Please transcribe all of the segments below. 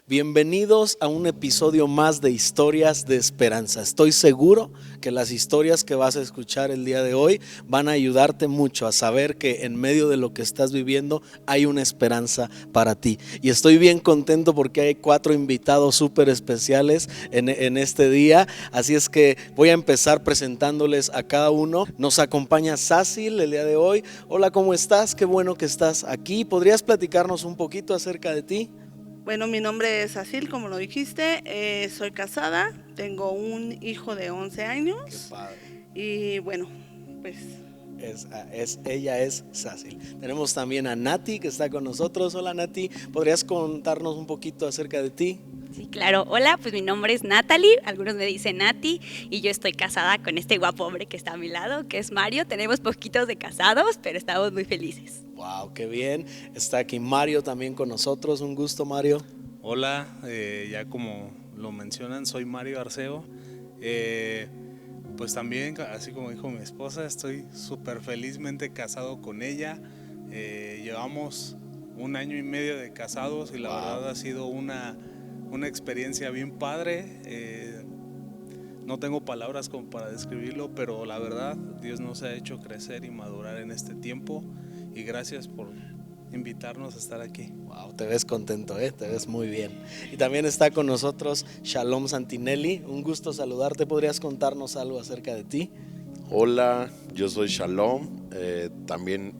Bienvenidos a un episodio más de Historias de Esperanza. Estoy seguro que las historias que vas a escuchar el día de hoy van a ayudarte mucho a saber que en medio de lo que estás viviendo hay una esperanza para ti. Y estoy bien contento porque hay 4 invitados súper especiales en este día. Así es que voy a empezar presentándoles a cada uno. Nos acompaña Sácil el día de hoy. Hola, ¿cómo estás? Qué bueno que estás aquí. ¿Podrías platicarnos un poquito acerca de ti? Bueno, mi nombre es Asil, como lo dijiste, soy casada, tengo un hijo de 11 Qué años padre. y bueno, pues Ella es Sácil. Tenemos también a Nati que está con nosotros. Hola Nati, ¿podrías contarnos un poquito acerca de ti? Sí, claro. Hola, pues mi nombre es Natalie, algunos me dicen Nati, y yo estoy casada con este guapo hombre que está a mi lado, que es Mario. Tenemos poquitos de casados, pero estamos muy felices. Wow, qué bien. Está aquí Mario también con nosotros. Un gusto, Mario. Hola, ya como lo mencionan, soy Mario Arceo. Eh, pues también, así como dijo mi esposa, estoy súper felizmente casado con ella. Llevamos 1 año y medio de casados y la verdad ha sido una experiencia bien padre. No tengo palabras como para describirlo, pero la verdad Dios nos ha hecho crecer y madurar en este tiempo y gracias por invitarnos a estar aquí. Wow, te ves contento, te ves muy bien. Y también está con nosotros Shalom Santinelli. Un gusto saludarte. ¿Podrías contarnos algo acerca de ti? Hola, yo soy Shalom. También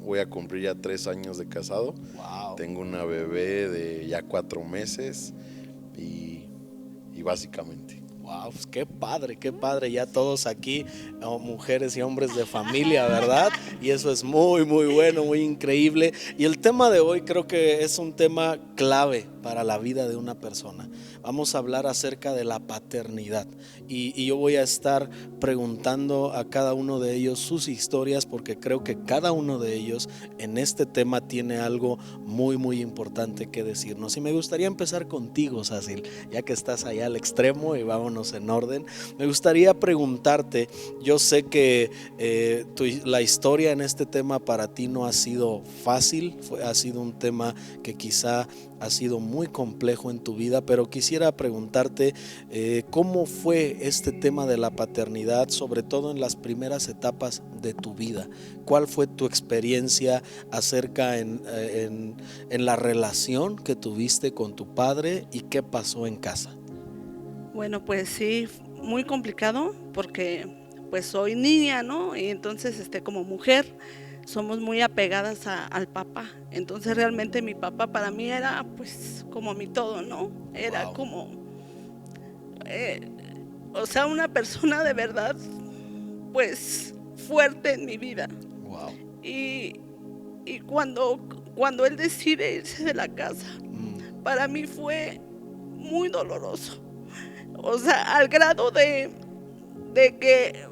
voy a cumplir ya 3 años de casado. Wow. Tengo una bebé de ya 4 meses y básicamente. Wow, pues qué padre, ya todos aquí, mujeres y hombres de familia, ¿verdad? Y eso es muy, muy bueno, muy increíble. Y el tema de hoy creo que es un tema clave para la vida de una persona. Vamos a hablar acerca de la paternidad y yo voy a estar preguntando a cada uno de ellos sus historias porque creo que cada uno de ellos en este tema tiene algo muy, muy importante que decirnos. Y me gustaría empezar contigo, Sácil, ya que estás allá al extremo y vámonos en orden. Me gustaría preguntarte, yo sé que la historia en este tema para ti no ha sido fácil, ha sido un tema que quizá ha sido muy complejo en tu vida, pero quisiera preguntarte cómo fue este tema de la paternidad, sobre todo en las primeras etapas de tu vida. ¿Cuál fue tu experiencia acerca en la relación que tuviste con tu padre y qué pasó en casa? bueno, pues sí, muy complicado porque pues soy niña, ¿no? Y entonces como mujer somos muy apegadas al papá. Entonces realmente mi papá para mí era pues como mi todo, ¿no? Era Wow. como, eh, o sea, una persona de verdad pues fuerte en mi vida. Wow. Y, y cuando él decide irse de la casa, para mí fue muy doloroso. O sea, al grado de que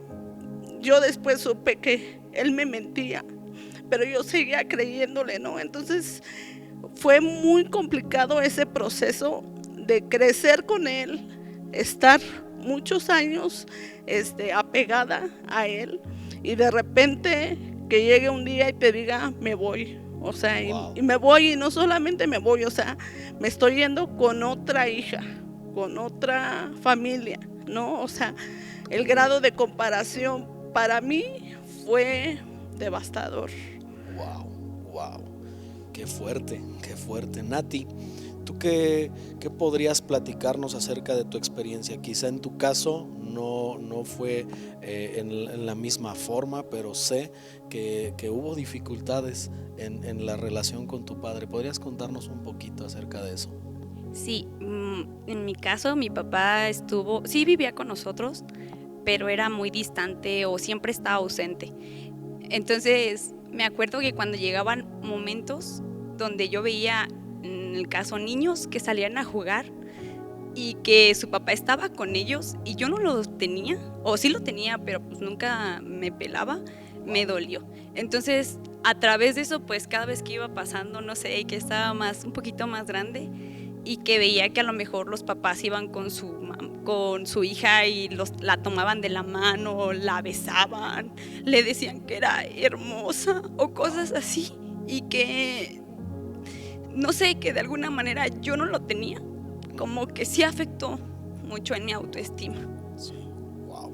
yo después supe que él me mentía, pero yo seguía creyéndole, ¿no? Entonces fue muy complicado ese proceso de crecer con él, estar muchos años apegada a él y de repente que llegue un día y te diga me voy. O sea, Wow. y me voy y no solamente me voy, o sea, me estoy yendo con otra hija, con otra familia, ¿no? O sea, el grado de comparación para mí fue devastador. Wow, wow. Qué fuerte. Nati, ¿tú qué podrías platicarnos acerca de tu experiencia? Quizá en tu caso no fue en la misma forma, pero sé que hubo dificultades en la relación con tu padre. ¿Podrías contarnos un poquito acerca de eso? Sí, en mi caso, mi papá sí vivía con nosotros, pero era muy distante o siempre estaba ausente. Entonces, me acuerdo que cuando llegaban momentos donde yo veía, en el caso, niños que salían a jugar y que su papá estaba con ellos y yo no lo tenía, o sí lo tenía, pero pues nunca me pelaba, me dolió. Entonces, a través de eso, pues cada vez que iba pasando, no sé, que estaba un poquito más grande y que veía que a lo mejor los papás iban con su hija y la tomaban de la mano, la besaban, le decían que era hermosa o cosas así y que no sé, que de alguna manera yo no lo tenía, como que sí afectó mucho en mi autoestima. Sí, wow.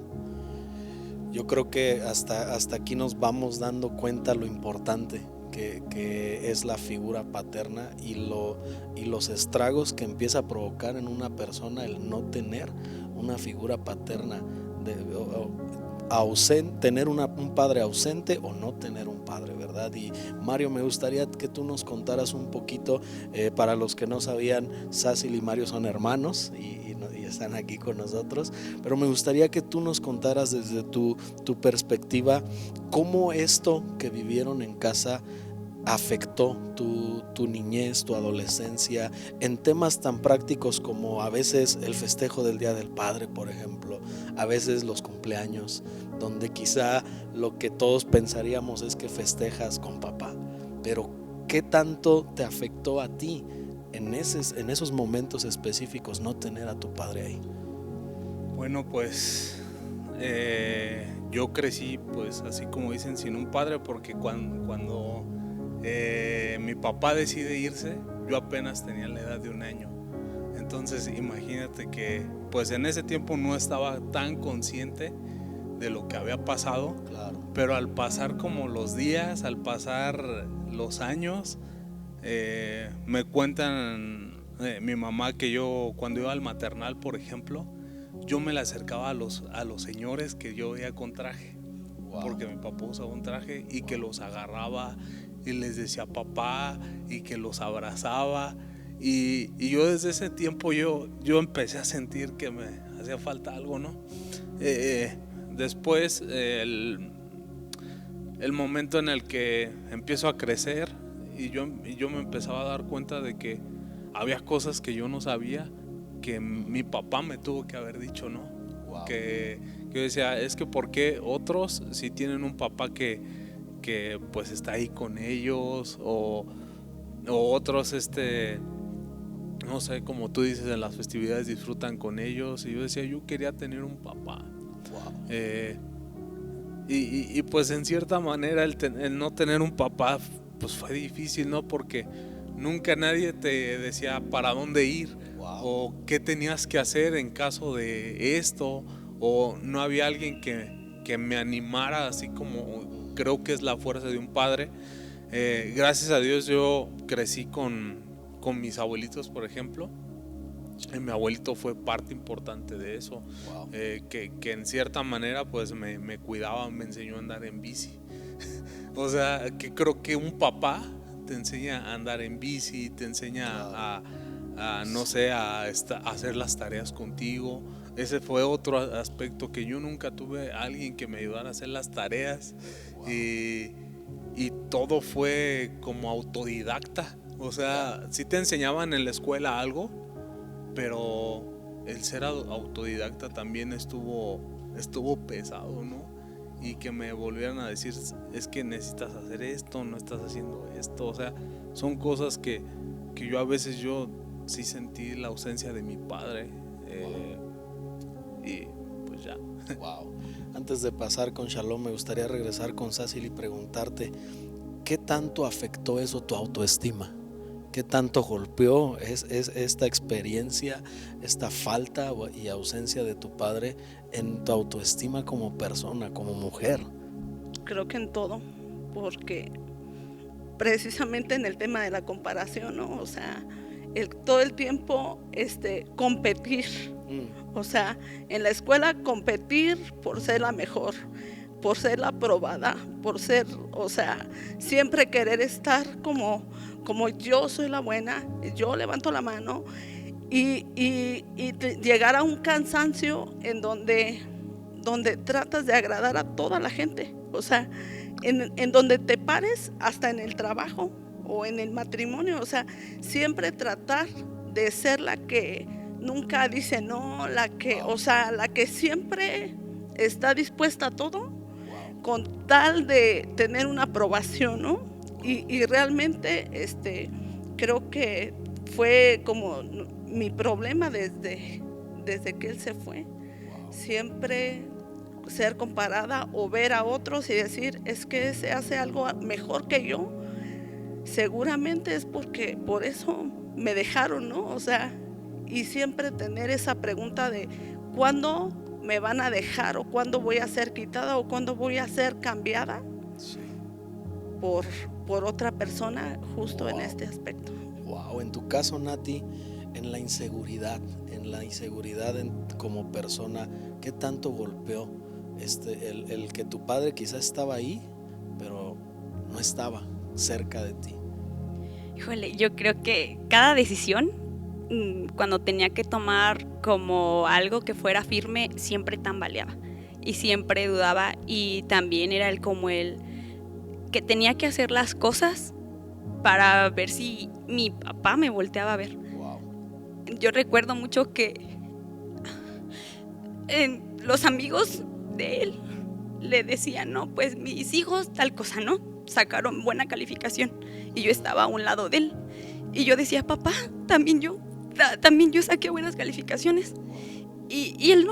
Yo creo que hasta aquí nos vamos dando cuenta lo importante que es la figura paterna y los estragos que empieza a provocar en una persona el no tener una figura paterna, tener un padre ausente o no tener un padre, ¿verdad? Y Mario, me gustaría que tú nos contaras un poquito, para los que no sabían, Sácil y Mario son hermanos y están aquí con nosotros, pero me gustaría que tú nos contaras desde tu perspectiva cómo esto que vivieron en casa afectó tu niñez, tu adolescencia, en temas tan prácticos como a veces el festejo del Día del Padre, por ejemplo, a veces los cumpleaños, donde quizá lo que todos pensaríamos es que festejas con papá, pero ¿qué tanto te afectó a ti en esos momentos específicos no tener a tu padre ahí? Bueno, pues yo crecí, pues así como dicen, sin un padre, porque cuando mi papá decide irse, yo apenas tenía la edad de 1 año. Entonces imagínate que pues en ese tiempo no estaba tan consciente de lo que había pasado. Claro. Pero al pasar como los días, al pasar los años, me cuentan mi mamá que yo cuando iba al maternal, por ejemplo, yo me le acercaba a los señores que yo veía con traje. Wow. Porque mi papá usaba un traje y que los agarraba y les decía papá y que los abrazaba, y yo desde ese tiempo yo empecé a sentir que me hacía falta algo, ¿no? Después el momento en el que empiezo a crecer y yo me empezaba a dar cuenta de que había cosas que yo no sabía, que mi papá me tuvo que haber dicho, ¿no? Wow. Que yo decía, es que ¿por qué otros si tienen un papá que pues está ahí con ellos, o otros no sé, como tú dices, en las festividades disfrutan con ellos? Y yo decía, yo quería tener un papá. Wow. Y pues en cierta manera el no tener un papá pues fue difícil, ¿no? Porque nunca nadie te decía para dónde ir. Wow. O qué tenías que hacer en caso de esto, o no había alguien que me animara, así como creo que es la fuerza de un padre. Gracias a Dios yo crecí con mis abuelitos, por ejemplo. Mi abuelito fue parte importante de eso. Wow. Que en cierta manera pues me cuidaba, me enseñó a andar en bici. O sea, que creo que un papá te enseña a andar en bici, te enseña a no sé, a hacer las tareas contigo. Ese fue otro aspecto, que yo nunca tuve a alguien que me ayudara a hacer las tareas. Wow. Y todo fue como autodidacta. O sea, sí te enseñaban en la escuela algo, pero el ser autodidacta también estuvo pesado, ¿no? Y que me volvieran a decir, es que necesitas hacer esto, no estás haciendo esto. O sea, son cosas que yo a veces sí sentí la ausencia de mi padre. Y pues ya. Wow. Antes de pasar con Shalom, me gustaría regresar con Sácil y preguntarte, ¿qué tanto afectó eso tu autoestima? ¿Qué tanto golpeó esta experiencia, esta falta y ausencia de tu padre en tu autoestima como persona, como mujer? Creo que en todo, porque precisamente en el tema de la comparación, ¿no? O sea, todo el tiempo competir. O sea, en la escuela competir por ser la mejor, por ser la aprobada, por ser, o sea, siempre querer estar como yo soy la buena, yo levanto la mano, y llegar a un cansancio en donde tratas de agradar a toda la gente. O sea, en donde te pares, hasta en el trabajo o en el matrimonio, o sea, siempre tratar de ser la que nunca dice no, o sea, la que siempre está dispuesta a todo, con tal de tener una aprobación, ¿no? Y realmente creo que fue como mi problema desde que él se fue. Siempre ser comparada o ver a otros y decir, es que se hace algo mejor que yo. seguramente es porque por eso me dejaron, ¿no? O sea, y siempre tener esa pregunta de ¿cuándo me van a dejar o cuándo voy a ser quitada o cuándo voy a ser cambiada Sí. por, por otra persona justo en Wow. este aspecto? Wow, en tu caso, Nati, en la inseguridad, como persona, ¿qué tanto golpeó el que tu padre quizás estaba ahí, pero no estaba cerca de ti? Híjole, yo creo que cada decisión, cuando tenía que tomar como algo que fuera firme, siempre tambaleaba y siempre dudaba, y también era como el que tenía que hacer las cosas para ver si mi papá me volteaba a ver. Wow. Yo recuerdo mucho que los amigos de él le decían, no, pues mis hijos tal cosa, ¿no? Sacaron buena calificación y yo estaba a un lado de él y yo decía, papá, también yo saqué buenas calificaciones, y él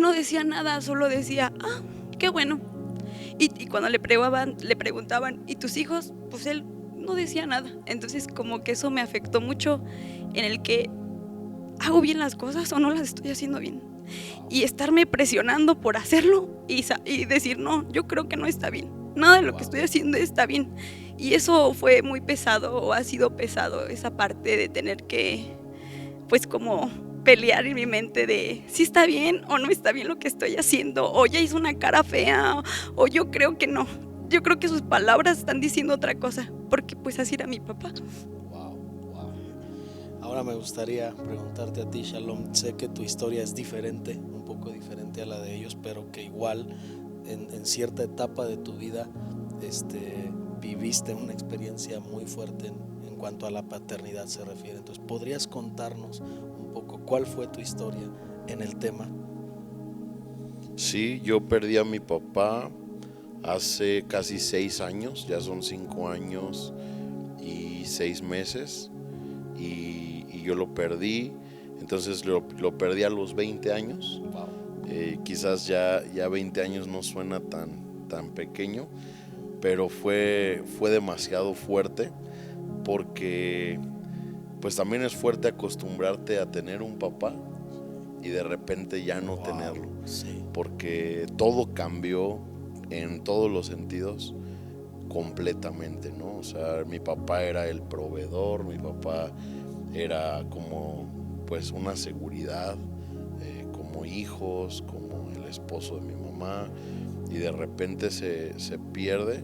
no decía nada, solo decía, ah, qué bueno. Y cuando le preguntaban, ¿y tus hijos? Pues él no decía nada. Entonces como que eso me afectó mucho, en el que hago bien las cosas o no las estoy haciendo bien, y estarme presionando por hacerlo y decir, no, yo creo que no está bien, nada de lo que estoy haciendo está bien. Y eso fue muy pesado, o ha sido pesado, esa parte de tener que, pues, como pelear en mi mente de si está bien o no está bien lo que estoy haciendo, o ya hizo una cara fea, o yo creo que no, yo creo que sus palabras están diciendo otra cosa, porque pues así era mi papá. Wow, wow. Ahora me gustaría preguntarte a ti, Shalom. Sé que tu historia es diferente, un poco diferente a la de ellos, pero que igual en cierta etapa de tu vida viviste una experiencia muy fuerte en cuanto a la paternidad se refiere. Entonces, ¿podrías contarnos un poco cuál fue tu historia en el tema? Sí, yo perdí a mi papá hace casi 6 años, ya son 5 años y 6 meses, y yo lo perdí. Entonces lo perdí a los 20 años. Wow. Quizás ya 20 años no suena tan pequeño, pero fue demasiado fuerte, porque pues también es fuerte acostumbrarte a tener un papá y de repente ya no tenerlo, Sí. porque todo cambió en todos los sentidos completamente, ¿no? O sea, mi papá era el proveedor, mi papá era como pues una seguridad, como hijos, como el esposo de mi mamá, y de repente se pierde,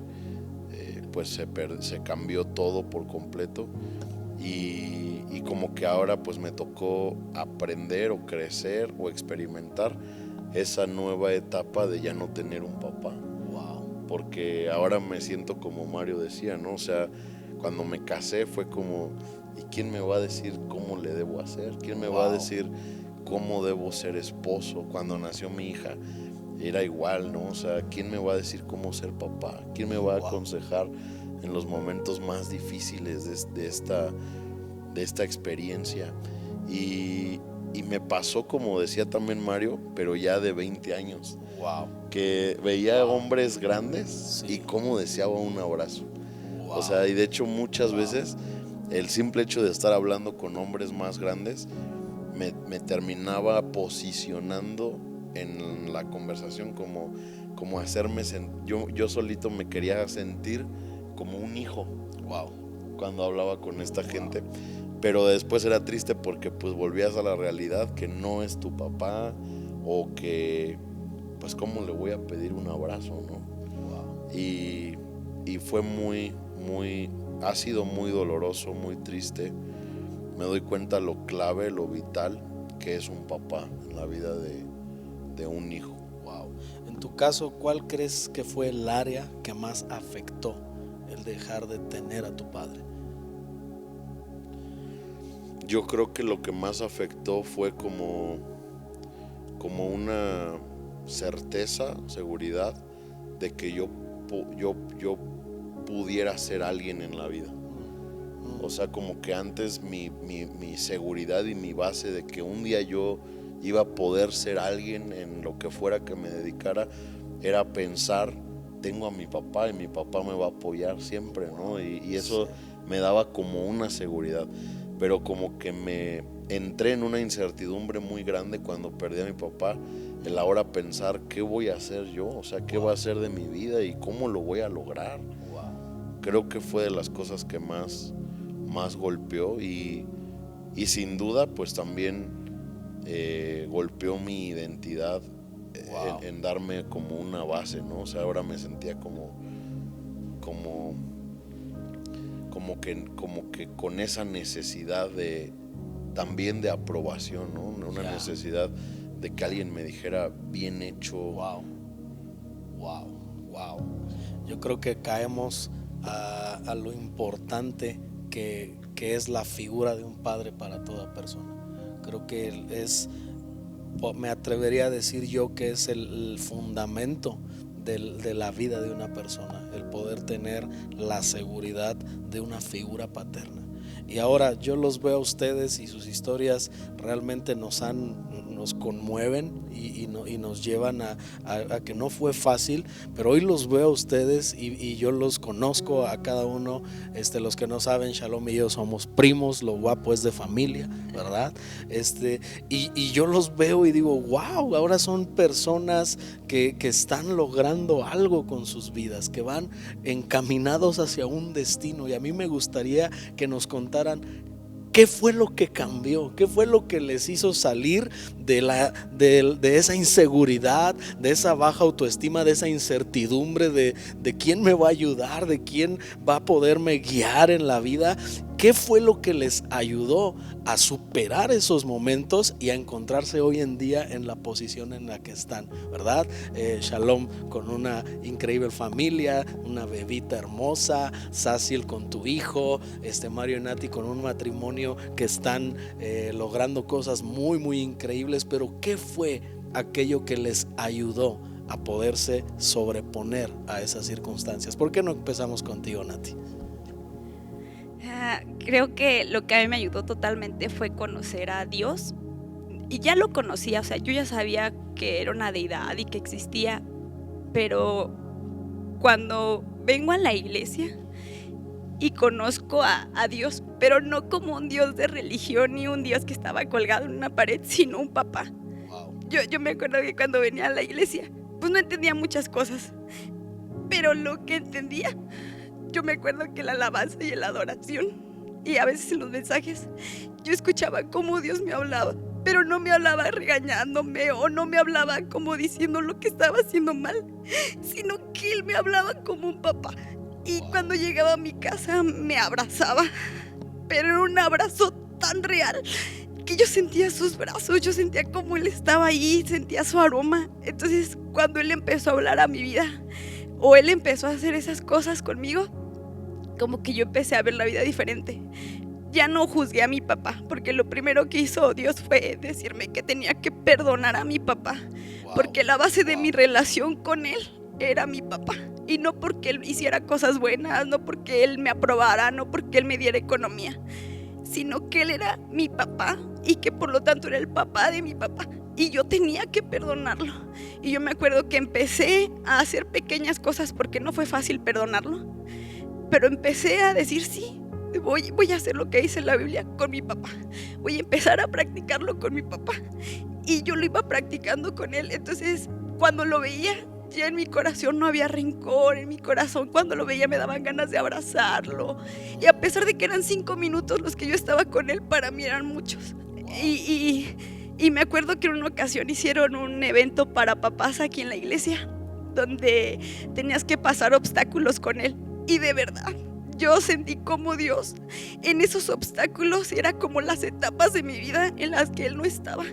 pues se cambió todo por completo, y como que ahora pues me tocó aprender o crecer o experimentar esa nueva etapa de ya no tener un papá. Wow. Porque ahora me siento como Mario decía, ¿no? O sea, cuando me casé fue como, ¿y quién me va a decir cómo le debo hacer? ¿Quién me va a decir cómo debo ser esposo? Cuando nació mi hija era igual, ¿no? O sea, ¿quién me va a decir cómo ser papá? ¿Quién me va a aconsejar en los momentos más difíciles de esta experiencia? Y me pasó, como decía también Mario, pero ya de 20 años. Wow. Que veía hombres grandes, Sí. y cómo deseaba un abrazo. Wow. O sea, y de hecho muchas veces el simple hecho de estar hablando con hombres más grandes me terminaba posicionando en la conversación, como hacerme yo solito me quería sentir como un hijo. Wow. Cuando hablaba con esta gente, pero después era triste porque pues volvías a la realidad que no es tu papá, o que pues cómo le voy a pedir un abrazo, ¿no? Wow. Y fue ha sido muy doloroso, muy triste. Me doy cuenta lo clave, lo vital que es un papá en la vida de un hijo. Wow. En tu caso, ¿cuál crees que fue el área que más afectó el dejar de tener a tu padre? Yo creo que lo que más afectó fue como una certeza, seguridad de que yo pudiera ser alguien en la vida. O sea, como que antes mi seguridad y mi base de que un día yo iba a poder ser alguien en lo que fuera que me dedicara, era pensar tengo a mi papá y mi papá me va a apoyar siempre, ¿no? Y eso me daba como una seguridad, pero como que me entré en una incertidumbre muy grande cuando perdí a mi papá, el ahora pensar qué voy a hacer yo, o sea, qué va a ser de mi vida y cómo lo voy a lograr. Creo que fue de las cosas que más golpeó y sin duda pues también golpeó mi identidad en darme como una base, ¿no? O sea, ahora me sentía como que con esa necesidad de también de aprobación, ¿no? Una necesidad de que alguien me dijera bien hecho. Wow. Yo creo que caemos a lo importante que es la figura de un padre para toda persona. Creo que me atrevería a decir yo que es el fundamento de la vida de una persona, el poder tener la seguridad de una figura paterna. Y ahora yo los veo a ustedes y sus historias realmente nos conmueven y nos llevan a que no fue fácil, pero hoy los veo a ustedes y yo los conozco a cada uno. Los que no saben, Shalom y yo somos primos, lo guapo es de familia, ¿verdad? Y yo los veo y digo, wow, ahora son personas que están logrando algo con sus vidas, que van encaminados hacia un destino. Y a mí me gustaría que nos contaran qué fue lo que cambió, qué fue lo que les hizo salir de esa inseguridad, de esa baja autoestima, de esa incertidumbre de quién me va a ayudar, de quién va a poderme guiar en la vida. ¿Qué fue lo que les ayudó a superar esos momentos y a encontrarse hoy en día en la posición en la que están, ¿verdad? Shalom con una increíble familia, una bebita hermosa, Sácil con tu hijo, Mario y Nati con un matrimonio que están logrando cosas muy, muy increíbles. Pero ¿qué fue aquello que les ayudó a poderse sobreponer a esas circunstancias? ¿Por qué no empezamos contigo, Nati? Creo que lo que a mí me ayudó totalmente fue conocer a Dios. Y ya lo conocía, o sea, yo ya sabía que era una deidad y que existía, pero cuando vengo a la iglesia y conozco a Dios, pero no como un Dios de religión ni un Dios que estaba colgado en una pared, sino un papá. Yo me acuerdo que cuando venía a la iglesia, pues no entendía muchas cosas, pero lo que entendía, yo me acuerdo que la alabanza y la adoración y a veces en los mensajes yo escuchaba cómo Dios me hablaba, pero no me hablaba regañándome o no me hablaba como diciendo lo que estaba haciendo mal, sino que Él me hablaba como un papá. Y cuando llegaba a mi casa me abrazaba, pero era un abrazo tan real que yo sentía sus brazos, yo sentía como Él estaba ahí, sentía su aroma. Entonces cuando Él empezó a hablar a mi vida o Él empezó a hacer esas cosas conmigo, como que yo empecé a ver la vida diferente. Ya no juzgué a mi papá, porque lo primero que hizo Dios fue decirme que tenía que perdonar a mi papá, porque la base de mi relación con Él era mi papá. Y no porque Él hiciera cosas buenas, no porque Él me aprobara, no porque Él me diera economía, sino que Él era mi papá y que por lo tanto era el papá de mi papá. Y yo tenía que perdonarlo. Y yo me acuerdo que empecé a hacer pequeñas cosas porque no fue fácil perdonarlo. Pero empecé a decir sí, voy a hacer lo que dice la Biblia con mi papá. Voy a empezar a practicarlo con mi papá. Y yo lo iba practicando con él. Entonces, cuando lo veía, ya en mi corazón no había rencor. En mi corazón, cuando lo veía, me daban ganas de abrazarlo. Y a pesar de que eran 5 minutos los que yo estaba con él, para mí eran muchos. Y me acuerdo que en una ocasión hicieron un evento para papás aquí en la iglesia, donde tenías que pasar obstáculos con él. Y de verdad, yo sentí como Dios en esos obstáculos era como las etapas de mi vida en las que Él no estaba.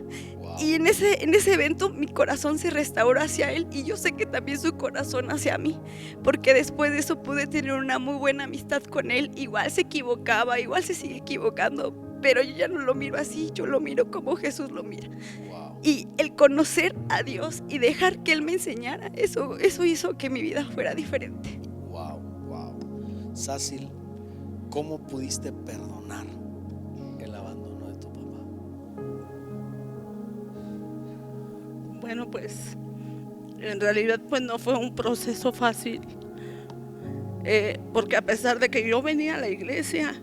Y en ese evento mi corazón se restauró hacia Él y yo sé que también su corazón hacia mí, porque después de eso pude tener una muy buena amistad con Él. Igual se equivocaba, igual se sigue equivocando, pero yo ya no lo miro así, yo lo miro como Jesús lo mira. Y el conocer a Dios y dejar que Él me enseñara, eso hizo que mi vida fuera diferente. Sácil, ¿cómo pudiste perdonar el abandono de tu papá? Bueno, pues En realidad pues no fue un proceso fácil, porque a pesar de que yo venía a la iglesia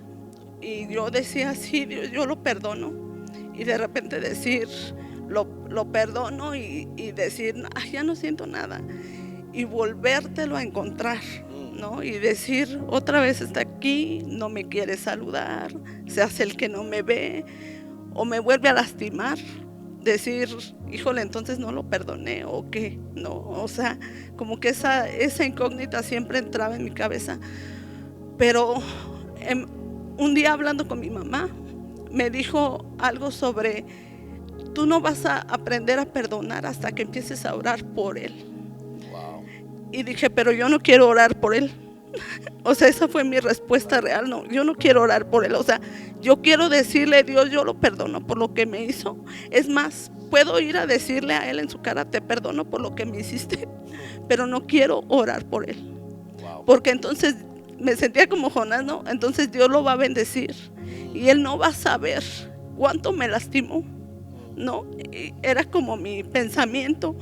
y yo decía, sí, Dios, yo lo perdono, y de repente decir, lo perdono y decir, "Ah, ya no siento nada", y volvértelo a encontrar, ¿no? Y decir, otra vez está aquí, no me quiere saludar, se hace el que no me ve, o me vuelve a lastimar. Decir, híjole, entonces no lo perdoné o qué, no, o sea, como que esa incógnita siempre entraba en mi cabeza. Pero un día hablando con mi mamá, me dijo algo sobre, tú no vas a aprender a perdonar hasta que empieces a orar por él. Wow. Y dije, pero yo no quiero orar por él. O sea, esa fue mi respuesta real. No, yo no quiero orar por él. O sea, yo quiero decirle, Dios, yo lo perdono por lo que me hizo. Es más, puedo ir a decirle a él en su cara, te perdono por lo que me hiciste, pero no quiero orar por él. Wow. Porque entonces me sentía como Jonás, ¿no? Entonces Dios lo va a bendecir y él no va a saber cuánto me lastimó, ¿no? Y era como mi pensamiento.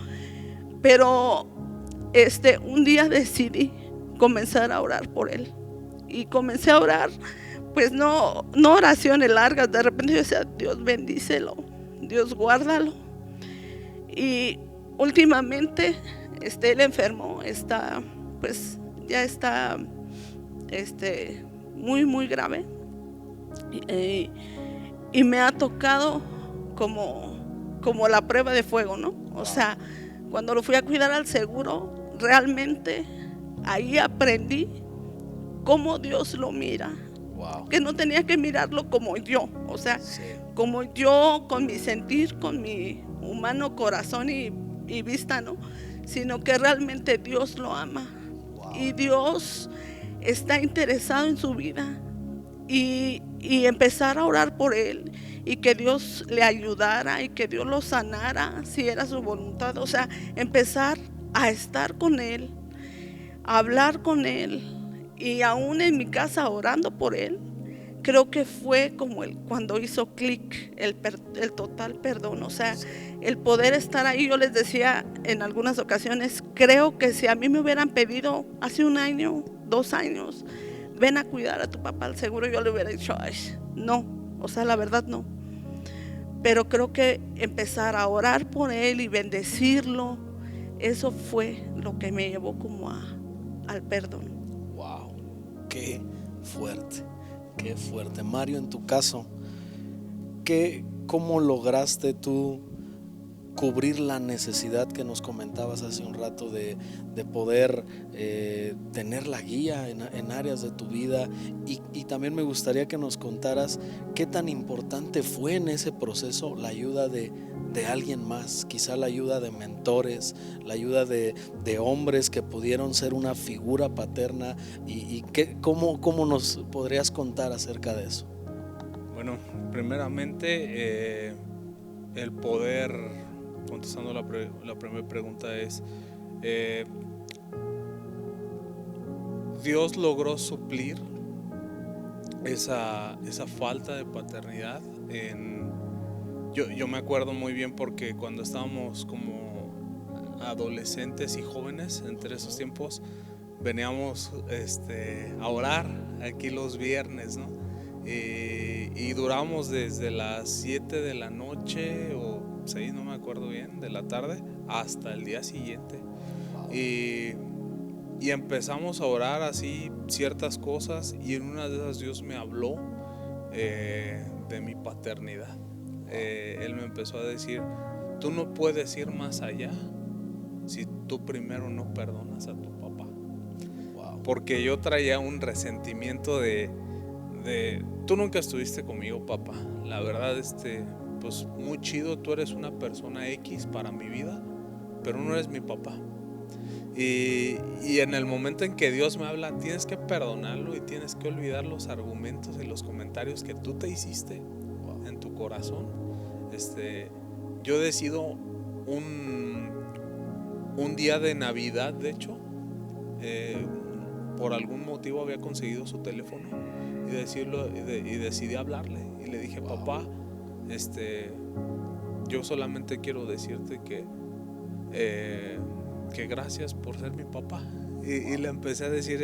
Pero un día decidí comenzar a orar por él. Y comencé a orar, pues no oraciones largas. De repente yo decía, Dios bendícelo, Dios guárdalo. Y últimamente él enfermó, pues ya está muy muy grave. Y me ha tocado como la prueba de fuego, ¿no? O sea, cuando lo fui a cuidar al seguro, realmente ahí aprendí cómo Dios lo mira. Wow. Que no tenía que mirarlo como yo, o sea, Sí. como yo, con mi sentir, con mi humano corazón y vista, ¿no? Sino que realmente Dios lo ama. Wow. Y Dios está interesado en su vida. Y empezar a orar por él y que Dios le ayudara y que Dios lo sanara si era su voluntad. O sea, empezar a estar con él, a hablar con él, y aún en mi casa orando por él. Creo que fue como cuando hizo clic el total perdón. O sea, el poder estar ahí. Yo les decía en algunas ocasiones, creo que si a mí me hubieran pedido hace 1 año, 2 años, ven a cuidar a tu papá al seguro, yo le hubiera dicho, ay, no, o sea, la verdad no. Pero creo que empezar a orar por él y bendecirlo, eso fue lo que me llevó como al perdón. Wow, qué fuerte, qué fuerte. Mario, en tu caso, ¿cómo lograste tú cubrir la necesidad que nos comentabas hace un rato de poder tener la guía en áreas de tu vida? Y también me gustaría que nos contaras qué tan importante fue en ese proceso la ayuda de alguien más, quizá la ayuda de mentores, la ayuda de hombres que pudieron ser una figura paterna, y ¿cómo nos podrías contar acerca de eso? Bueno, primeramente el poder, contestando la primera pregunta, es Dios logró suplir esa falta de paternidad. Yo me acuerdo muy bien porque cuando estábamos como adolescentes y jóvenes, entre esos tiempos, veníamos a orar aquí los viernes, ¿no? Y duramos desde las 7 de la noche o 6, no me acuerdo bien, de la tarde hasta el día siguiente. Y empezamos a orar así ciertas cosas, y en una de esas Dios me habló de mi paternidad. Él me empezó a decir, tú no puedes ir más allá si tú primero no perdonas a tu papá. Wow. Porque yo traía un resentimiento de tú nunca estuviste conmigo, papá. La verdad, pues muy chido, tú eres una persona X para mi vida, pero no eres mi papá. Y en el momento en que Dios me habla, tienes que perdonarlo y tienes que olvidar los argumentos y los comentarios que tú te hiciste en tu corazón. Yo decido un día de Navidad, de hecho, por algún motivo había conseguido su teléfono y decidí hablarle y le dije, papá, yo solamente quiero decirte que que gracias por ser mi papá. Y le empecé a decir,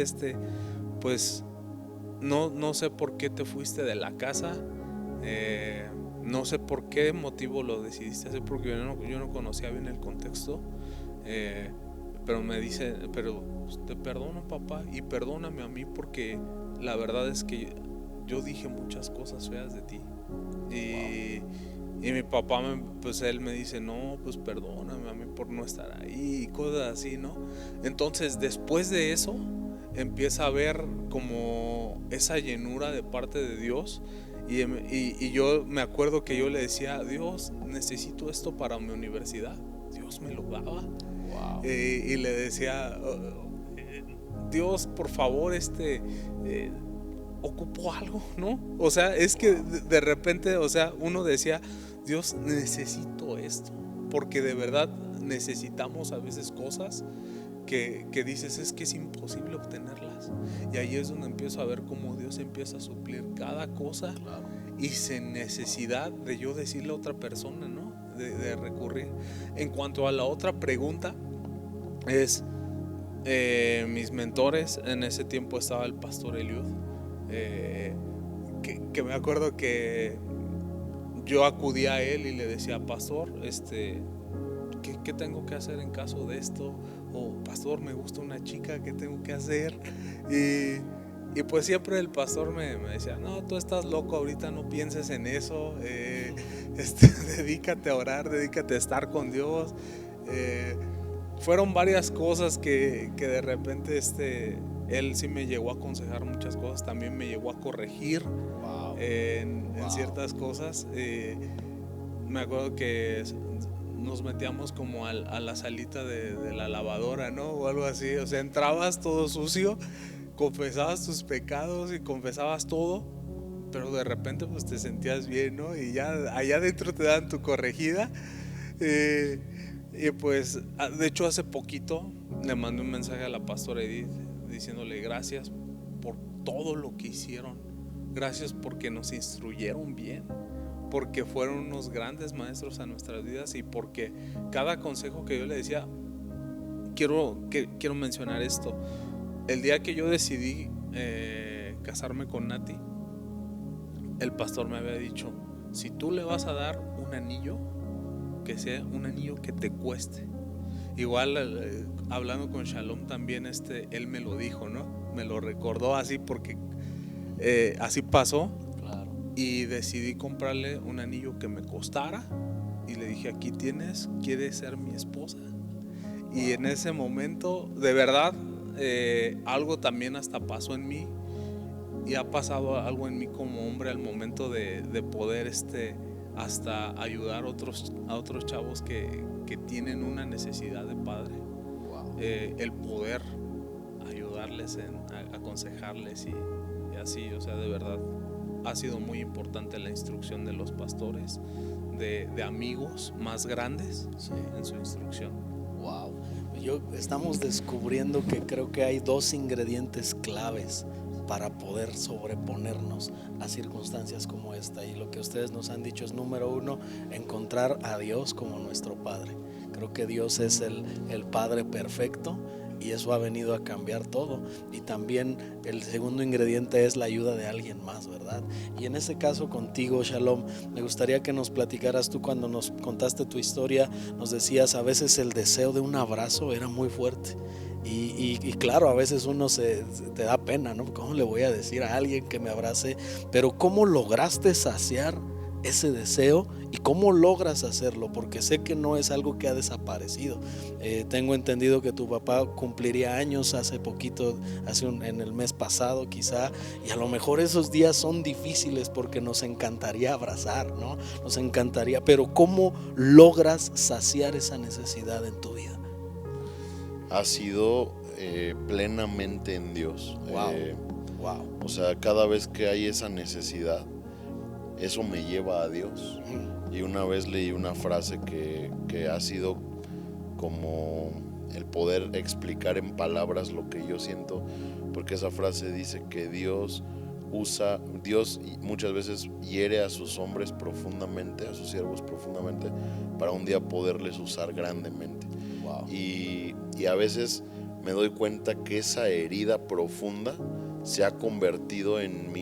pues no sé por qué te fuiste de la casa, no sé por qué motivo lo decidiste hacer, porque yo no conocía bien el contexto, pero me dice, pero te perdono, papá, y perdóname a mí, porque la verdad es que yo dije muchas cosas feas de ti. Y mi papá, pues él me dice, no, pues perdóname a mí por no estar ahí, y cosas así, ¿no? Entonces, después de eso, empieza a ver como esa llenura de parte de Dios. Y yo me acuerdo que yo le decía, Dios, necesito esto para mi universidad. Dios me lo daba. Wow. Y le decía, Dios, por favor, ocupo algo, ¿no? O sea, es que de repente, o sea, uno decía, Dios, necesito esto, porque de verdad necesitamos a veces cosas que dices, es que es imposible obtenerlas. Y ahí es donde empiezo a ver cómo Dios empieza a suplir cada cosa, Claro. y sin necesidad de yo decirle a otra persona, ¿no? De recurrir. En cuanto a la otra pregunta, es mis mentores. En ese tiempo estaba el pastor Eliud, que me acuerdo que yo acudía a él y le decía, pastor, ¿qué tengo que hacer en caso de esto? O pastor, me gusta una chica, ¿qué tengo que hacer? Y pues siempre el pastor me decía, no, tú estás loco, ahorita no pienses en eso, dedícate a orar, dedícate a estar con Dios. Fueron varias cosas que de repente él sí me llegó a aconsejar muchas cosas, también me llegó a corregir. Wow. En ciertas cosas. Me acuerdo que nos metíamos como a la salita de la lavadora, ¿no? O algo así. O sea, entrabas todo sucio, confesabas tus pecados y confesabas todo, pero de repente pues te sentías bien, ¿no? Y ya allá adentro te dan tu corregida. Y pues, de hecho, hace poquito le mandé un mensaje a la pastora Edith diciéndole gracias por todo lo que hicieron. Gracias porque nos instruyeron bien, porque fueron unos grandes maestros a nuestras vidas, y porque cada consejo que yo le decía, quiero mencionar esto. El día que yo decidí casarme con Nati, el pastor me había dicho, si tú le vas a dar un anillo, que sea un anillo que te cueste. Igual hablando con Shalom también, él me lo dijo, ¿no? Me lo recordó así porque así pasó. Claro. Y decidí comprarle un anillo que me costara, y le dije, aquí tienes, ¿quieres ser mi esposa? Y en ese momento, de verdad, algo también hasta pasó en mí, y ha pasado algo en mí como hombre al momento de poder hasta ayudar a otros chavos que tienen una necesidad de padre. Wow. El poder ayudarles, aconsejarles y así, o sea, de verdad ha sido muy importante la instrucción de los pastores, de amigos más grandes, Sí. en su instrucción. Wow. Estamos descubriendo que creo que hay dos ingredientes claves para poder sobreponernos a circunstancias como esta, y lo que ustedes nos han dicho es, número uno, encontrar a Dios como nuestro Padre. Creo que Dios es el Padre perfecto, y eso ha venido a cambiar todo. Y también el segundo ingrediente es la ayuda de alguien más, ¿verdad? Y en ese caso contigo, Shalom, me gustaría que nos platicaras. Tú, cuando nos contaste tu historia, nos decías, a veces el deseo de un abrazo era muy fuerte. Y claro, a veces uno te da pena, ¿no? ¿Cómo le voy a decir a alguien que me abrace? Pero ¿cómo lograste saciar ese deseo y cómo logras hacerlo? Porque sé que no es algo que ha desaparecido. Tengo entendido que tu papá cumpliría años hace poquito, en el mes pasado quizá, y a lo mejor esos días son difíciles porque nos encantaría abrazar, ¿no? Nos encantaría, pero ¿cómo logras saciar esa necesidad en tu vida? Ha sido plenamente en Dios. Wow. Wow. O sea, cada vez que hay esa necesidad, eso me lleva a Dios. Y una vez leí una frase que ha sido como el poder explicar en palabras lo que yo siento, porque esa frase dice que Dios usa, Dios muchas veces hiere a sus hombres profundamente, a sus siervos profundamente, para un día poderles usar grandemente. Wow. Y a veces me doy cuenta que esa herida profunda se ha convertido en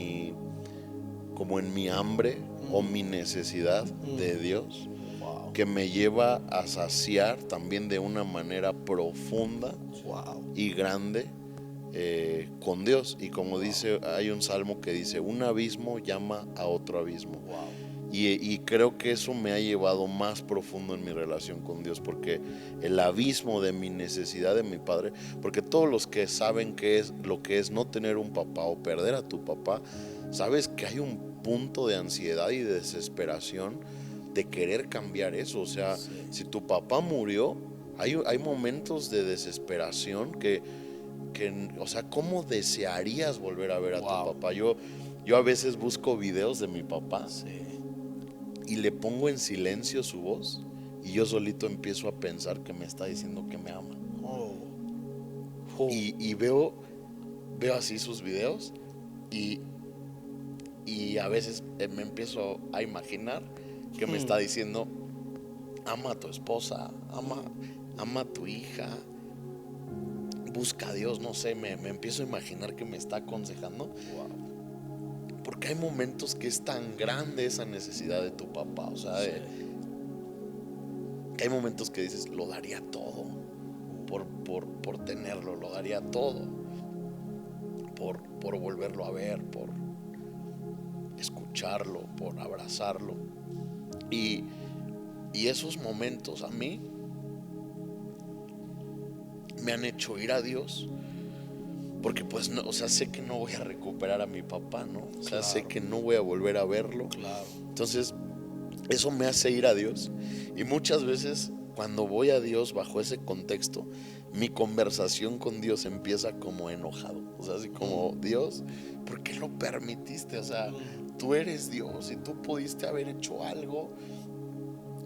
como en mi hambre o mi necesidad de Dios, Wow. que me lleva a saciar también de una manera profunda Wow. y grande con Dios. Y como dice, hay un salmo que dice: un abismo llama a otro abismo. Wow. Y creo que eso me ha llevado más profundo en mi relación con Dios, porque el abismo de mi necesidad de mi padre, porque todos los que saben qué es lo que es no tener un papá o perder a tu papá, sabes que hay un punto de ansiedad y de desesperación de querer cambiar eso. O sea, si tu papá murió, hay momentos de desesperación que, o sea, ¿cómo desearías volver a ver a tu papá? Yo a veces busco videos de mi papá y le pongo en silencio su voz, y yo solito empiezo a pensar que me está diciendo que me ama. Y veo así sus videos, y a veces me empiezo a imaginar que me está diciendo: ama a tu esposa, ama a tu hija, busca a Dios. No sé, me empiezo a imaginar que me está aconsejando. Porque hay momentos que es tan grande esa necesidad de tu papá, o sea, que hay momentos que dices: lo daría todo por tenerlo, lo daría todo por volverlo a ver, por escucharlo, por abrazarlo. Y esos momentos a mí me han hecho ir a Dios, porque pues no, o sea, sé que no voy a recuperar a mi papá, ¿no? O sea, sé que no voy a volver a verlo. Entonces, eso me hace ir a Dios. Y muchas veces cuando voy a Dios bajo ese contexto, mi conversación con Dios empieza como enojado. O sea, así como: Dios, ¿por qué lo permitiste? O sea, tú eres Dios y tú pudiste haber hecho algo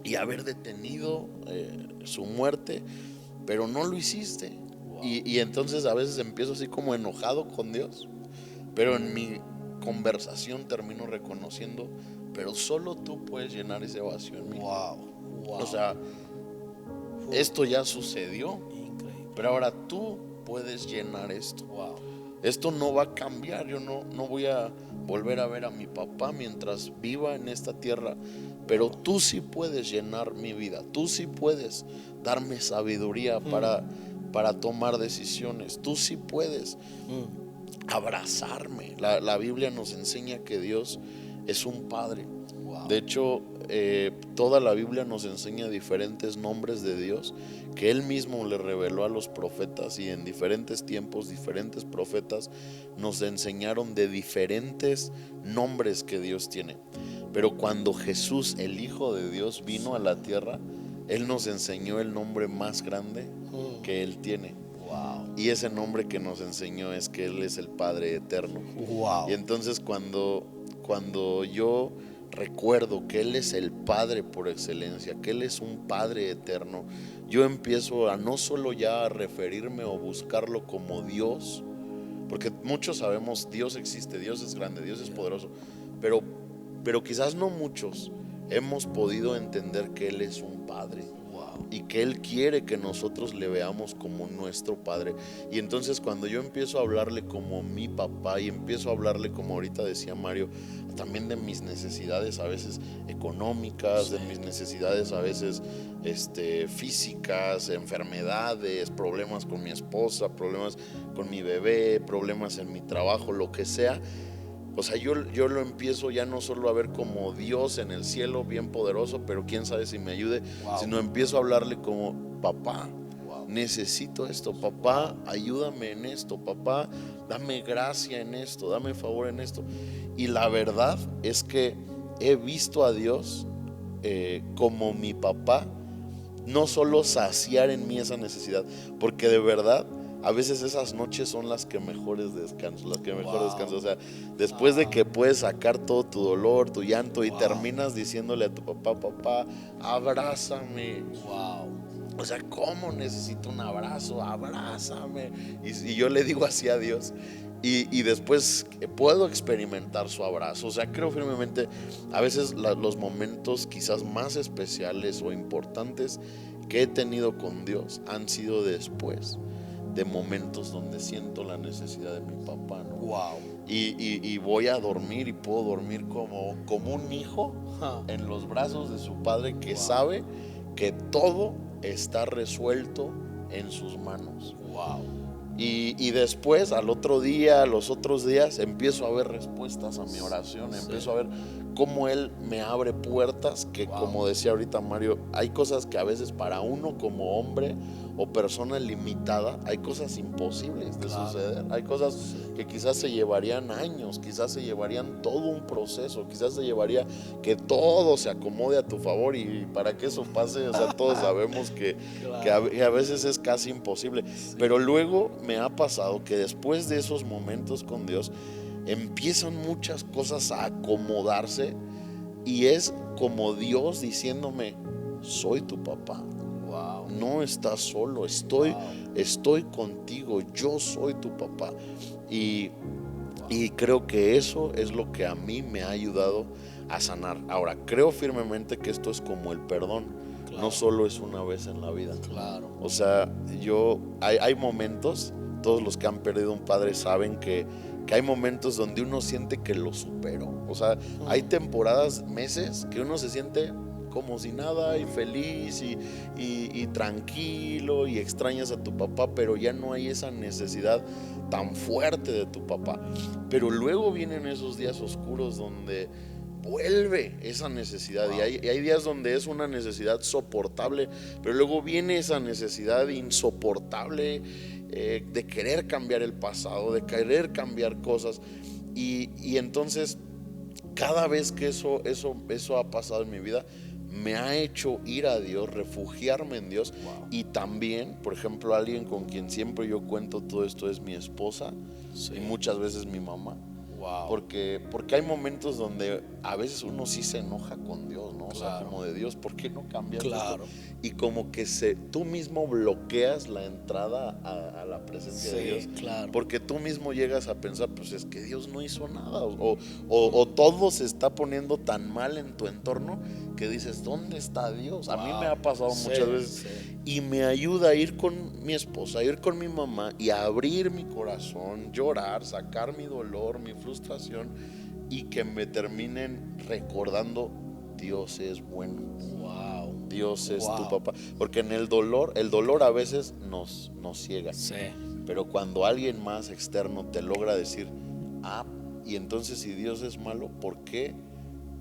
y haber detenido su muerte, pero no lo hiciste. Y entonces a veces empiezo así como enojado con Dios, pero en mi conversación termino reconociendo: pero solo tú puedes llenar ese vacío en mí. O sea, esto ya sucedió, pero ahora tú puedes llenar esto. Esto no va a cambiar. Yo no voy a volver a ver a mi papá mientras viva en esta tierra, pero tú sí puedes llenar mi vida. Tú sí puedes darme sabiduría para tomar decisiones. Tú sí puedes abrazarme. La Biblia nos enseña que Dios es un padre. De hecho, toda la Biblia nos enseña diferentes nombres de Dios que Él mismo le reveló a los profetas, y en diferentes tiempos diferentes profetas nos enseñaron de diferentes nombres que Dios tiene. Pero cuando Jesús, el Hijo de Dios, vino a la tierra, Él nos enseñó el nombre más grande que Él tiene. Y ese nombre que nos enseñó es que Él es el Padre eterno. Y entonces cuando yo recuerdo que Él es el Padre por excelencia, que Él es un Padre eterno, yo empiezo a no solo ya a referirme o buscarlo como Dios, porque muchos sabemos Dios existe, Dios es grande, Dios es poderoso, pero quizás no muchos hemos podido entender que Él es un Padre. Y que Él quiere que nosotros le veamos como nuestro Padre. Y entonces cuando yo empiezo a hablarle como mi papá, y empiezo a hablarle, como ahorita decía Mario, también de mis necesidades a veces económicas, de mis necesidades a veces físicas, enfermedades, problemas con mi esposa, problemas con mi bebé, problemas en mi trabajo, lo que sea. O sea, yo lo empiezo ya no solo a ver como Dios en el cielo, bien poderoso, pero quién sabe si me ayude, sino empiezo a hablarle como: papá, necesito esto, papá, ayúdame en esto, papá, dame gracia en esto, dame favor en esto. Y la verdad es que he visto a Dios como mi papá, no solo saciar en mí esa necesidad, porque de verdad a veces esas noches son las que mejores descanso, o sea, después de que puedes sacar todo tu dolor, tu llanto, y terminas diciéndole a tu papá: papá, abrázame. O sea, ¿cómo necesito un abrazo? Abrázame. Y yo le digo así a Dios: y después puedo experimentar su abrazo. O sea, creo firmemente, a veces los momentos quizás más especiales o importantes que he tenido con Dios han sido después de momentos donde siento la necesidad de mi papá, ¿no? Wow. Y voy a dormir y puedo dormir como un hijo en los brazos de su padre que sabe que todo está resuelto en sus manos. Wow. Y después, al otro día, a los otros días, empiezo a ver respuestas a mi oración, empiezo a ver cómo Él me abre puertas que, como decía ahorita Mario, hay cosas que a veces para uno como hombre o persona limitada, hay cosas imposibles de suceder, hay cosas que quizás se llevarían años, quizás se llevarían todo un proceso, quizás se llevaría que todo se acomode a tu favor, y para que eso pase, o sea, todos sabemos que a veces es casi imposible, pero luego me ha pasado que después de esos momentos con Dios empiezan muchas cosas a acomodarse y es como Dios diciéndome: soy tu papá. Wow. No estás solo, estoy contigo, yo soy tu papá. Y creo que eso es lo que a mí me ha ayudado a sanar. Ahora, creo firmemente que esto es como el perdón. No solo es una vez en la vida. Claro. O sea, hay momentos, todos los que han perdido un padre saben que hay momentos donde uno siente que lo superó. O sea, hay temporadas, meses, que uno se siente como si nada y feliz y tranquilo y extrañas a tu papá, pero ya no hay esa necesidad tan fuerte de tu papá. Pero luego vienen esos días oscuros donde vuelve esa necesidad. Y hay días donde es una necesidad soportable, pero luego viene esa necesidad insoportable de querer cambiar el pasado, de querer cambiar cosas. Y entonces cada vez que eso ha pasado en mi vida, me ha hecho ir a Dios, refugiarme en Dios. Y también, por ejemplo, alguien con quien siempre yo cuento todo esto es mi esposa y muchas veces mi mamá. Wow. Porque hay momentos donde a veces uno sí se enoja con Dios, ¿no? O sea, como de Dios, ¿por qué no cambias esto? Y como que tú mismo bloqueas la entrada a la presencia de Dios. Claro. Porque tú mismo llegas a pensar, pues es que Dios no hizo nada. O todo se está poniendo tan mal en tu entorno que dices, ¿dónde está Dios? A mí me ha pasado muchas veces. Y me ayuda a ir con mi esposa, a ir con mi mamá y a abrir mi corazón, llorar, sacar mi dolor, mi frustración, y que me terminen recordando: Dios es bueno. Wow. Dios es tu papá. Porque en el dolor a veces nos ciega. Pero cuando alguien más externo te logra decir: y entonces si Dios es malo, ¿por qué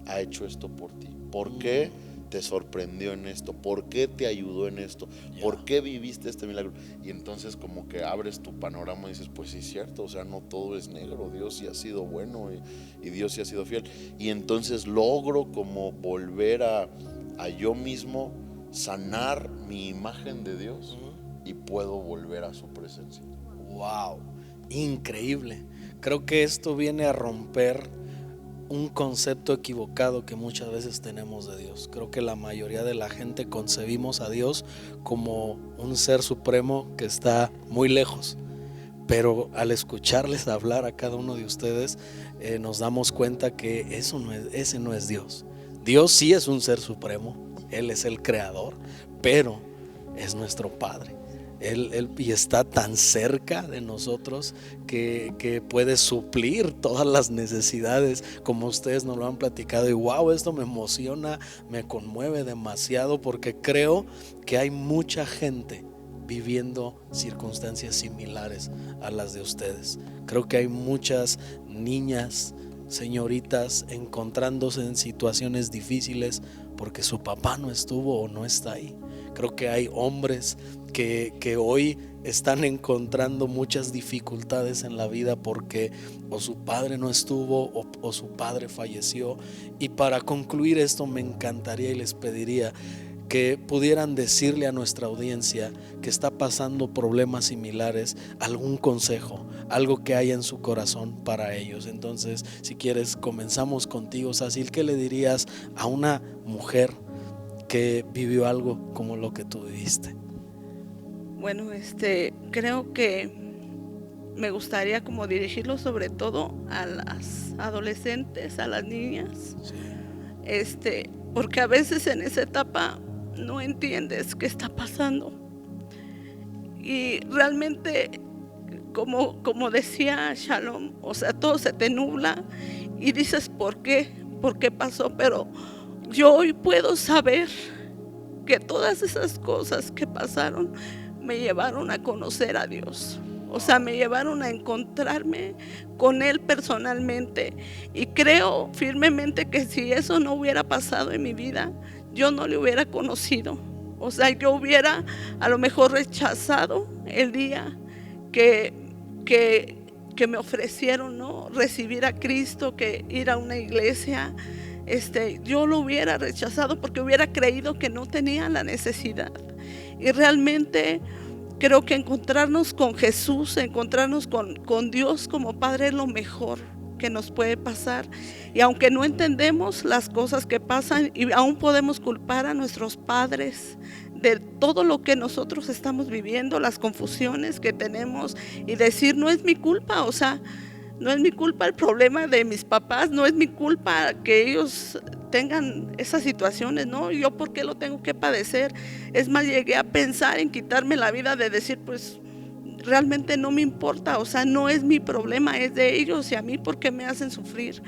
ha hecho esto por ti? ¿Por qué te sorprendió en esto? ¿Por qué te ayudó en esto? ¿Por qué viviste este milagro? Y entonces como que abres tu panorama y dices, pues sí es cierto, o sea, no todo es negro, Dios sí ha sido bueno y Dios sí ha sido fiel. Y entonces logro como volver a yo mismo sanar mi imagen de Dios y puedo volver a su presencia. Wow, increíble. Creo que esto viene a romper un concepto equivocado que muchas veces tenemos de Dios. Creo que la mayoría de la gente concebimos a Dios como un ser supremo que está muy lejos, pero al escucharles hablar a cada uno de ustedes nos damos cuenta que ese no es Dios. Dios sí es un ser supremo, Él es el creador, pero es nuestro Padre. Él y está tan cerca de nosotros que puede suplir todas las necesidades, como ustedes nos lo han platicado. Y wow, esto me emociona, me conmueve demasiado, porque creo que hay mucha gente viviendo circunstancias similares a las de ustedes. Creo que hay muchas niñas, señoritas, encontrándose en situaciones difíciles porque su papá no estuvo o no está ahí. Creo que hay hombres que hoy están encontrando muchas dificultades en la vida porque o su padre no estuvo o su padre falleció. Y para concluir esto, me encantaría y les pediría que pudieran decirle a nuestra audiencia que está pasando problemas similares algún consejo, algo que haya en su corazón para ellos. Entonces, si quieres, comenzamos contigo, Sacil. ¿Qué le dirías a una mujer que vivió algo como lo que tú viviste? Bueno, creo que me gustaría como dirigirlo sobre todo a las adolescentes, a las niñas, porque a veces en esa etapa no entiendes qué está pasando y realmente, como decía Shalom, o sea, todo se te nubla y dices ¿por qué pasó? Pero yo hoy puedo saber que todas esas cosas que pasaron me llevaron a conocer a Dios. O sea, me llevaron a encontrarme con Él personalmente. Y creo firmemente que si eso no hubiera pasado en mi vida, yo no le hubiera conocido. O sea, yo hubiera a lo mejor rechazado el día que me ofrecieron, ¿no?, recibir a Cristo, que ir a una iglesia. Yo lo hubiera rechazado porque hubiera creído que no tenía la necesidad. Y realmente creo que encontrarnos con Jesús, encontrarnos con Dios como Padre es lo mejor que nos puede pasar. Y aunque no entendemos las cosas que pasan y aún podemos culpar a nuestros padres de todo lo que nosotros estamos viviendo, las confusiones que tenemos, y decir no es mi culpa, o sea, no es mi culpa el problema de mis papás, no es mi culpa que ellos tengan esas situaciones, ¿no? Yo ¿por qué lo tengo que padecer? Es más, llegué a pensar en quitarme la vida, de decir pues realmente no me importa, o sea, no es mi problema, es de ellos, y a mí ¿por qué me hacen sufrir?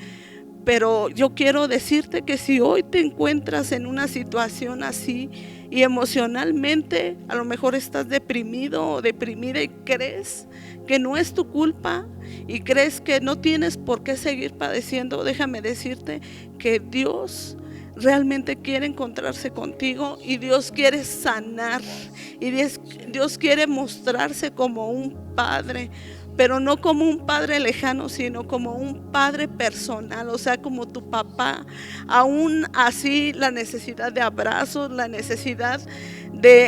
Pero yo quiero decirte que si hoy te encuentras en una situación así y emocionalmente a lo mejor estás deprimido o deprimida y crees que no es tu culpa y crees que no tienes por qué seguir padeciendo, déjame decirte que Dios realmente quiere encontrarse contigo y Dios quiere sanar y Dios quiere mostrarse como un padre, pero no como un padre lejano, sino como un padre personal, o sea, como tu papá. Aún así, la necesidad de abrazos, la necesidad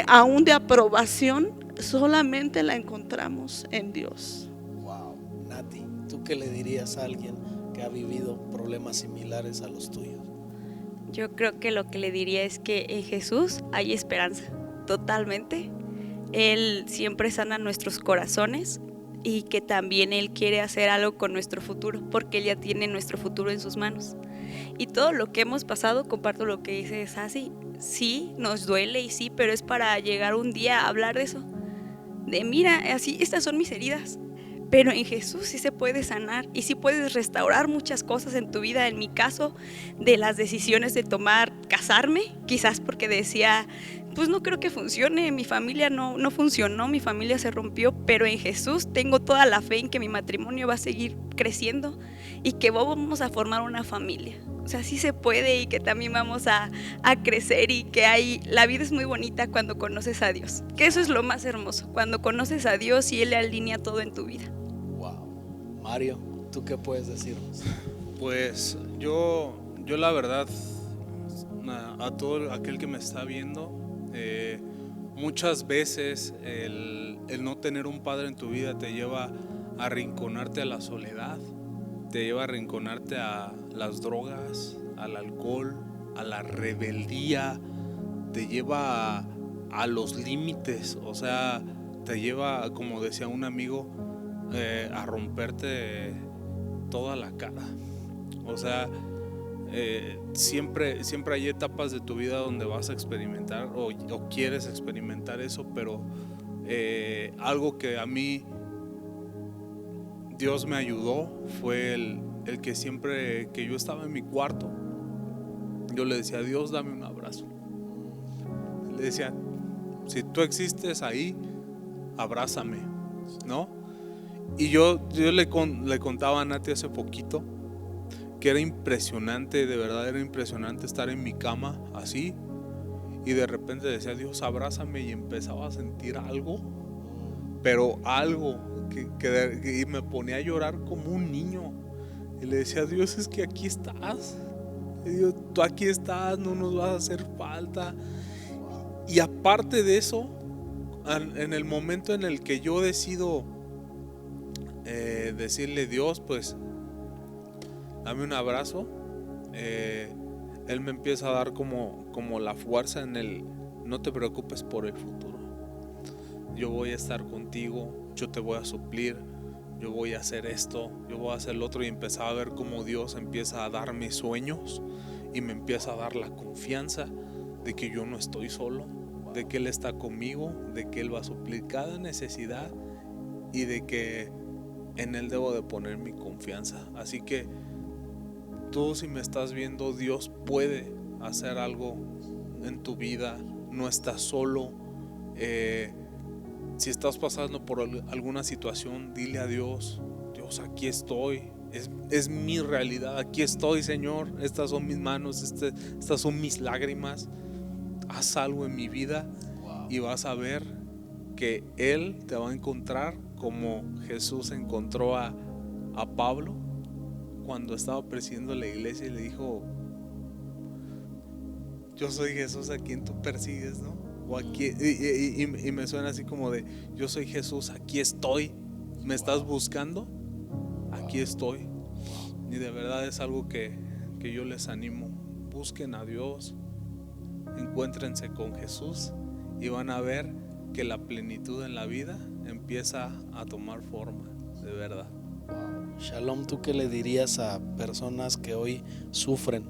aún de aprobación, solamente la encontramos en Dios. Wow, Nati, ¿tú qué le dirías a alguien que ha vivido problemas similares a los tuyos? Yo creo que lo que le diría es que en Jesús hay esperanza, totalmente. Él siempre sana nuestros corazones y que también Él quiere hacer algo con nuestro futuro, porque Él ya tiene nuestro futuro en sus manos. Y todo lo que hemos pasado, comparto lo que dice Sassy, sí, nos duele y sí, pero es para llegar un día a hablar de eso. De mira, así, estas son mis heridas, pero en Jesús sí se puede sanar y sí puedes restaurar muchas cosas en tu vida. En mi caso, de las decisiones de casarme, quizás porque decía, pues no creo que funcione, mi familia no funcionó, mi familia se rompió, pero en Jesús tengo toda la fe en que mi matrimonio va a seguir creciendo y que vamos a formar una familia. O sea, sí se puede y que también vamos a crecer y que la vida es muy bonita cuando conoces a Dios. Que eso es lo más hermoso, cuando conoces a Dios y Él le alinea todo en tu vida. Wow. Mario, ¿tú qué puedes decirnos? Pues yo la verdad, a todo aquel que me está viendo, muchas veces el no tener un padre en tu vida te lleva a arrinconarte a la soledad, te lleva a arrinconarte a las drogas, al alcohol, a la rebeldía, te lleva a los límites, o sea, te lleva, como decía un amigo, a romperte toda la cara. O sea, siempre hay etapas de tu vida donde vas a experimentar o quieres experimentar eso, pero algo que a mí Dios me ayudó fue el que siempre que yo estaba en mi cuarto, yo le decía, Dios, dame un abrazo. Le decía, si tú existes ahí, abrázame, ¿no? Y yo le contaba a Nati hace poquito que era impresionante, de verdad era impresionante estar en mi cama así y de repente decía, Dios, abrázame, y empezaba a sentir algo, pero algo que me ponía a llorar como un niño y le decía, Dios, es que aquí estás, Dios, tú aquí estás, no nos vas a hacer falta. Y aparte de eso, en el momento en el que yo decido decirle, Dios, pues dame un abrazo, Él me empieza a dar como la fuerza en no te preocupes por el futuro, yo voy a estar contigo, yo te voy a suplir, yo voy a hacer esto, yo voy a hacer lo otro, y empezaba a ver cómo Dios empieza a darme sueños y me empieza a dar la confianza de que yo no estoy solo, de que Él está conmigo, de que Él va a suplir cada necesidad y de que en Él debo de poner mi confianza. Así que tú, si me estás viendo, Dios puede hacer algo en tu vida, no estás solo. Si estás pasando por alguna situación, dile a Dios: Dios, aquí estoy, es mi realidad, aquí estoy, Señor, estas son mis manos, estas son mis lágrimas, haz algo en mi vida. Y vas a ver que Él te va a encontrar como Jesús encontró a Pablo cuando estaba presidiendo la iglesia y le dijo: yo soy Jesús a quien tú persigues, ¿no? O aquí, y me suena así como de: yo soy Jesús, aquí estoy, me estás buscando, aquí estoy. Y de verdad es algo que yo les animo: busquen a Dios, encuéntrense con Jesús y van a ver que la plenitud en la vida empieza a tomar forma, de verdad. Shalom, ¿tú qué le dirías a personas que hoy sufren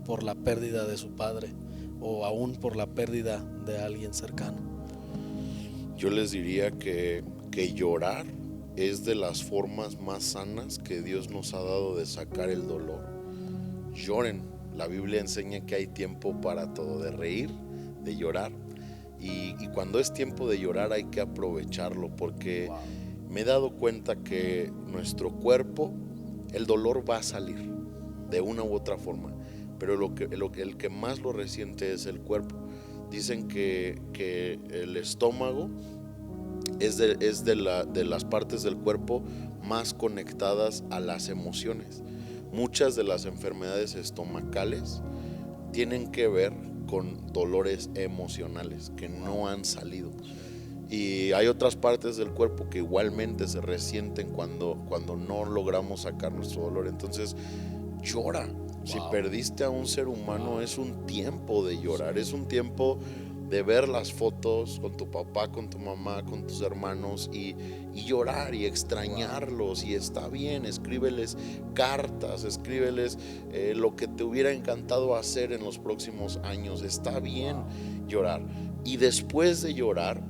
por la pérdida de su padre o aún por la pérdida de alguien cercano? Yo les diría que llorar es de las formas más sanas que Dios nos ha dado de sacar el dolor. Lloren. La Biblia enseña que hay tiempo para todo, de reír, de llorar. Y cuando es tiempo de llorar hay que aprovecharlo, porque me he dado cuenta que nuestro cuerpo, el dolor va a salir de una u otra forma, pero el que más lo resiente es el cuerpo. Dicen que el estómago es de las partes del cuerpo más conectadas a las emociones. Muchas de las enfermedades estomacales tienen que ver con dolores emocionales que no han salido. Y hay otras partes del cuerpo que igualmente se resienten cuando no logramos sacar nuestro dolor. Entonces, llora. Si perdiste a un ser humano, es un tiempo de llorar, es un tiempo de ver las fotos con tu papá, con tu mamá, con tus hermanos y llorar y extrañarlos. Y está bien, escríbeles cartas, escríbeles lo que te hubiera encantado hacer en los próximos años. Está bien llorar. Y después de llorar,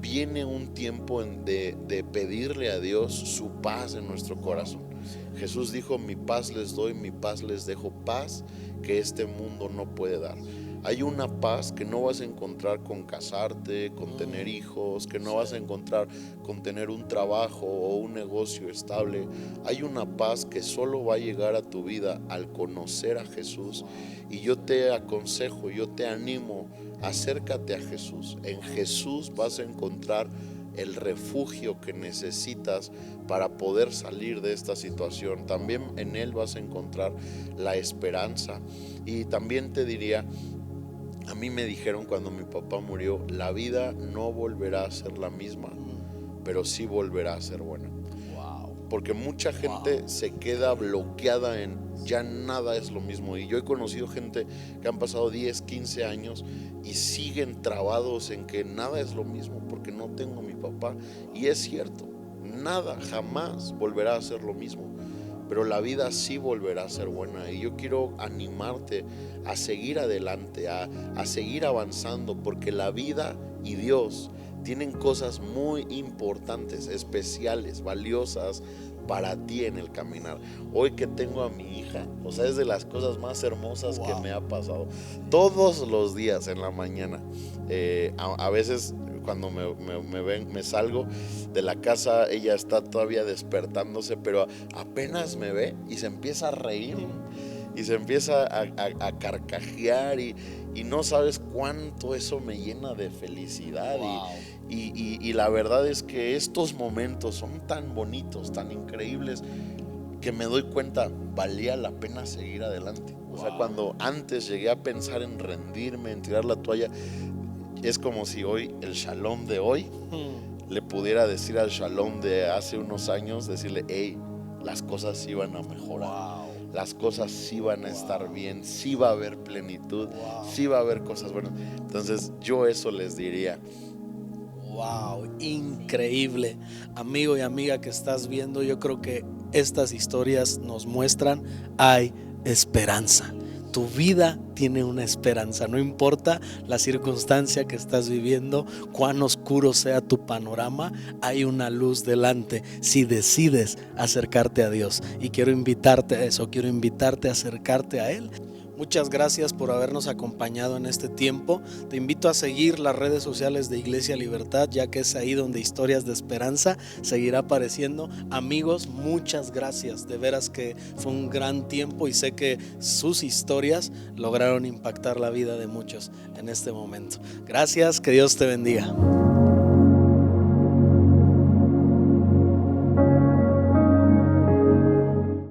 viene un tiempo de pedirle a Dios su paz en nuestro corazón. Jesús dijo: mi paz les doy, mi paz les dejo, paz que este mundo no puede dar. Hay una paz que no vas a encontrar con casarte, con tener hijos, que no vas a encontrar con tener un trabajo o un negocio estable. Hay una paz que solo va a llegar a tu vida al conocer a Jesús. Y yo te aconsejo, yo te animo, acércate a Jesús. En Jesús vas a encontrar el refugio que necesitas para poder salir de esta situación. También en Él vas a encontrar la esperanza. Y también te diría, a mí me dijeron cuando mi papá murió: la vida no volverá a ser la misma, pero sí volverá a ser buena. Porque mucha gente se queda bloqueada en ya nada es lo mismo. Y yo he conocido gente que han pasado 10, 15 años y siguen trabados en que nada es lo mismo porque no tengo a mi papá. Y es cierto, nada jamás volverá a ser lo mismo, pero la vida sí volverá a ser buena. Y yo quiero animarte a seguir adelante, a seguir avanzando, porque la vida y Dios tienen cosas muy importantes, especiales, valiosas para ti en el caminar. Hoy que tengo a mi hija, o sea, es de las cosas más hermosas que me ha pasado. Todos los días en la mañana, a veces cuando me salgo de la casa, ella está todavía despertándose, pero apenas me ve y se empieza a reír y se empieza a carcajear y no sabes cuánto eso me llena de felicidad. Y la verdad es que estos momentos son tan bonitos, tan increíbles, que me doy cuenta, valía la pena seguir adelante. O sea, cuando antes llegué a pensar en rendirme, en tirar la toalla, es como si hoy, el Shalom de hoy, le pudiera decir al Shalom de hace unos años, decirle: hey, las cosas sí van a mejorar, las cosas sí van a estar bien, sí va a haber plenitud, sí va a haber cosas buenas. Entonces yo eso les diría: Wow, increíble. Amigo y amiga que estás viendo, yo creo que estas historias nos muestran hay esperanza. Tu vida tiene una esperanza, no importa la circunstancia que estás viviendo, cuán oscuro sea tu panorama, hay una luz delante si decides acercarte a Dios. Y quiero invitarte a eso, quiero invitarte a acercarte a Él. Muchas gracias por habernos acompañado en este tiempo. Te invito a seguir las redes sociales de Iglesia Libertad, ya que es ahí donde Historias de Esperanza seguirá apareciendo. Amigos, muchas gracias. De veras que fue un gran tiempo y sé que sus historias lograron impactar la vida de muchos en este momento. Gracias, que Dios te bendiga.